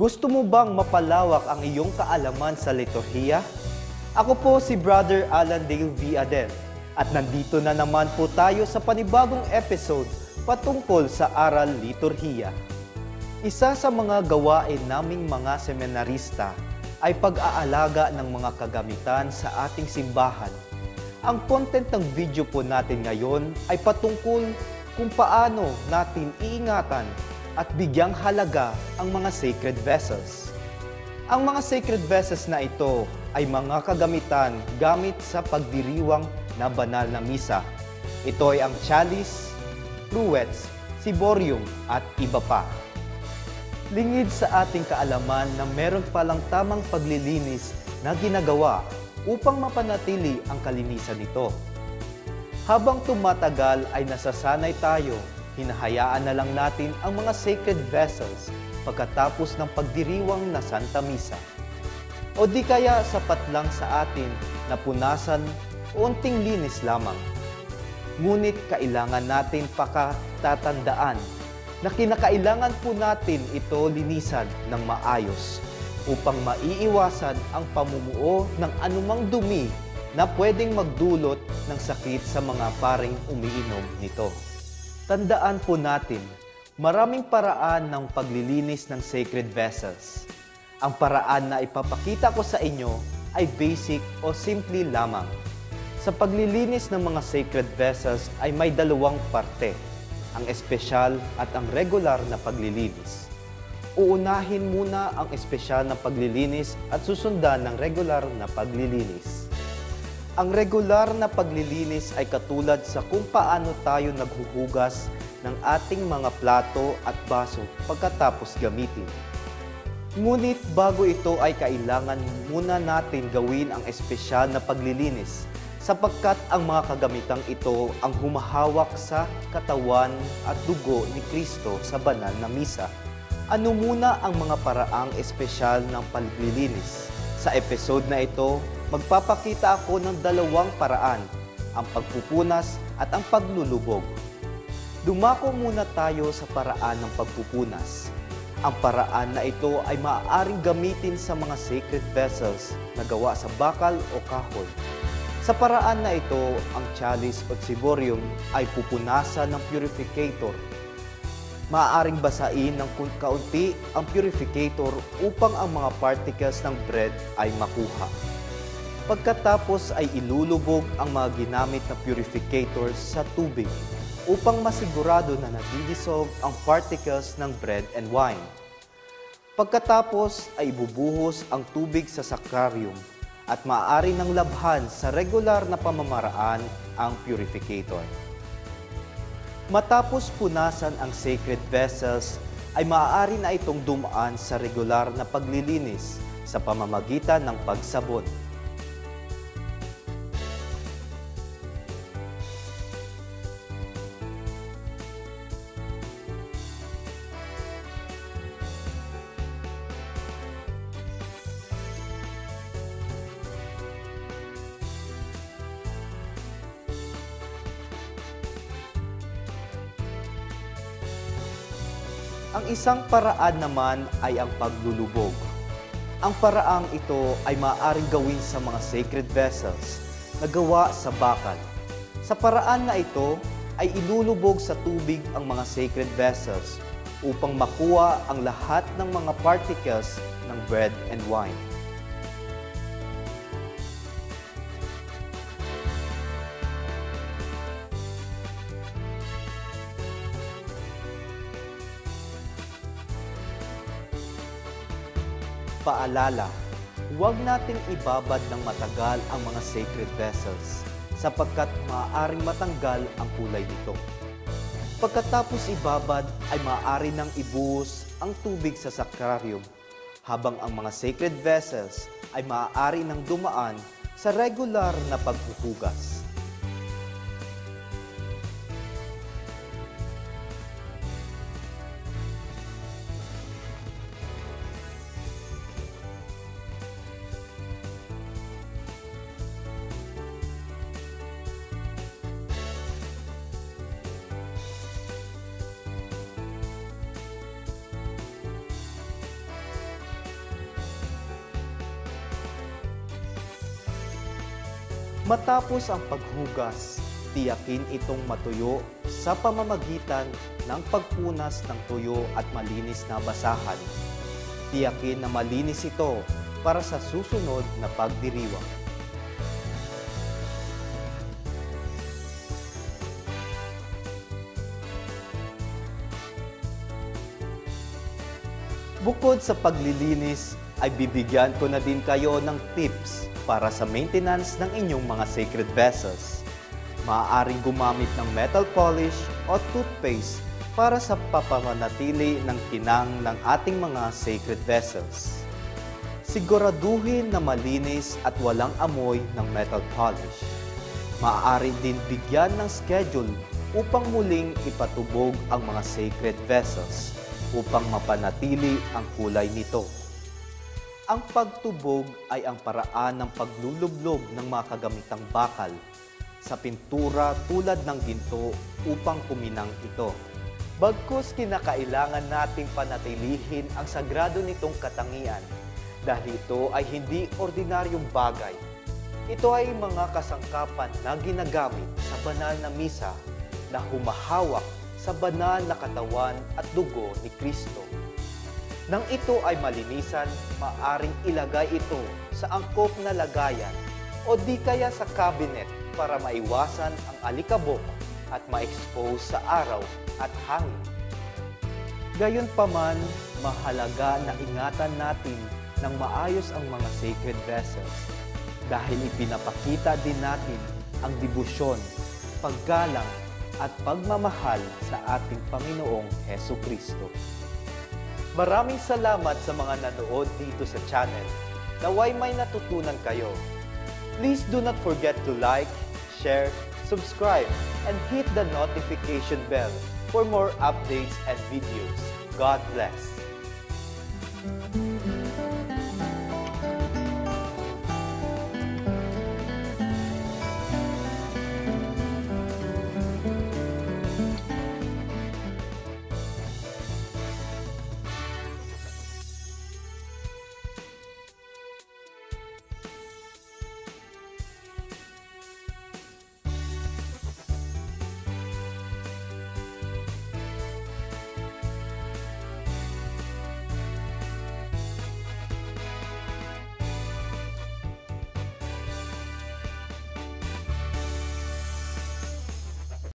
Gusto mo bang mapalawak ang iyong kaalaman sa liturhiya? Ako po si Brother Alan Dale V. Adel at nandito na naman po tayo sa panibagong episode patungkol sa aral liturhiya. Isa sa mga gawain naming mga seminarista ay pag-aalaga ng mga kagamitan sa ating simbahan. Ang content ng video po natin ngayon ay patungkol kung paano natin iingatan at bigyang halaga ang mga sacred vessels. Ang mga sacred vessels na ito ay mga kagamitan gamit sa pagdiriwang na banal na misa. Ito ay ang chalice, cruets, ciborium at iba pa. Lingid sa ating kaalaman na meron palang tamang paglilinis na ginagawa upang mapanatili ang kalinisan nito. Habang tumatagal ay nasasanay tayo, hinahayaan na lang natin ang mga sacred vessels pagkatapos ng pagdiriwang na Santa Misa. O di kaya sapat lang sa atin na punasan o unting linis lamang. Ngunit kailangan natin pakatatandaan na kinakailangan po natin ito linisan ng maayos upang maiiwasan ang pamumuo ng anumang dumi na pwedeng magdulot ng sakit sa mga paring umiinom nito. Tandaan po natin, maraming paraan ng paglilinis ng sacred vessels. Ang paraan na ipapakita ko sa inyo ay basic o simple lamang. Sa paglilinis ng mga sacred vessels ay may dalawang parte, ang espesyal at ang regular na paglilinis. Uunahin muna ang espesyal na paglilinis at susundan ng regular na paglilinis. Ang regular na paglilinis ay katulad sa kung paano tayo naghuhugas ng ating mga plato at baso pagkatapos gamitin. Ngunit bago ito ay kailangan muna natin gawin ang espesyal na paglilinis sapagkat ang mga kagamitang ito ang humahawak sa katawan at dugo ni Kristo sa banal na misa. Ano muna ang mga paraang espesyal ng paglilinis? Sa episode na ito, magpapakita ako ng dalawang paraan, ang pagpupunas at ang paglulubog. Dumako muna tayo sa paraan ng pagpupunas. Ang paraan na ito ay maaaring gamitin sa mga sacred vessels na gawa sa bakal o kahoy. Sa paraan na ito, ang chalice o ciborium ay pupunasan ng purificator. Maaaring basain ng kaunti ang purificator upang ang mga particles ng bread ay makuha. Pagkatapos ay ilulubog ang mga ginamit na purificators sa tubig upang masigurado na nadidissolve ang particles ng bread and wine. Pagkatapos ay ibubuhos ang tubig sa sakrarium at maaari ng labhan sa regular na pamamaraan ang purificator. Matapos punasan ang sacred vessels, ay maaari na itong dumaan sa regular na paglilinis sa pamamagitan ng pagsabon. Ang isang paraan naman ay ang paglulubog. Ang paraang ito ay maaaring gawin sa mga sacred vessels na gawa sa bakal. Sa paraan na ito ay ilulubog sa tubig ang mga sacred vessels upang makuha ang lahat ng mga particles ng bread and wine. Paalala, huwag nating ibabad ng matagal ang mga sacred vessels sapagkat maaaring matanggal ang kulay nito. Pagkatapos ibabad ay maaari nang ibuhos ang tubig sa sakrarium habang ang mga sacred vessels ay maaari nang dumaan sa regular na paghuhugas. Matapos ang paghugas, tiyakin itong matuyo sa pamamagitan ng pagpunas ng tuyo at malinis na basahan. Tiyakin na malinis ito para sa susunod na pagdiriwang. Bukod sa paglilinis, ay bibigyan ko na din kayo ng tips para sa maintenance ng inyong mga sacred vessels. Maaaring gumamit ng metal polish o toothpaste para sa papamanatili ng kinang ng ating mga sacred vessels. Siguraduhin na malinis at walang amoy ng metal polish. Maaari din bigyan ng schedule upang muling ipatubog ang mga sacred vessels upang mapanatili ang kulay nito. Ang pagtubog ay ang paraan ng paglulublob ng mga kagamitang bakal sa pintura tulad ng ginto upang kuminang ito. Bagkus kinakailangan nating panatilihin ang sagrado nitong katangian dahil ito ay hindi ordinaryong bagay. Ito ay mga kasangkapan na ginagamit sa banal na misa na humahawak sa banal na katawan at dugo ni Kristo. Nang ito ay malinisan, maaring ilagay ito sa angkop na lagayan o di kaya sa cabinet para maiwasan ang alikabok at ma-expose sa araw at hangin. Gayunpaman, mahalaga na ingatan natin ng maayos ang mga sacred vessels dahil ipinapakita din natin ang debosyon, paggalang at pagmamahal sa ating Panginoong Hesukristo. Maraming salamat sa mga nanood dito sa channel. Naway may natutunan kayo. Please do not forget to like, share, subscribe, and hit the notification bell for more updates and videos. God bless.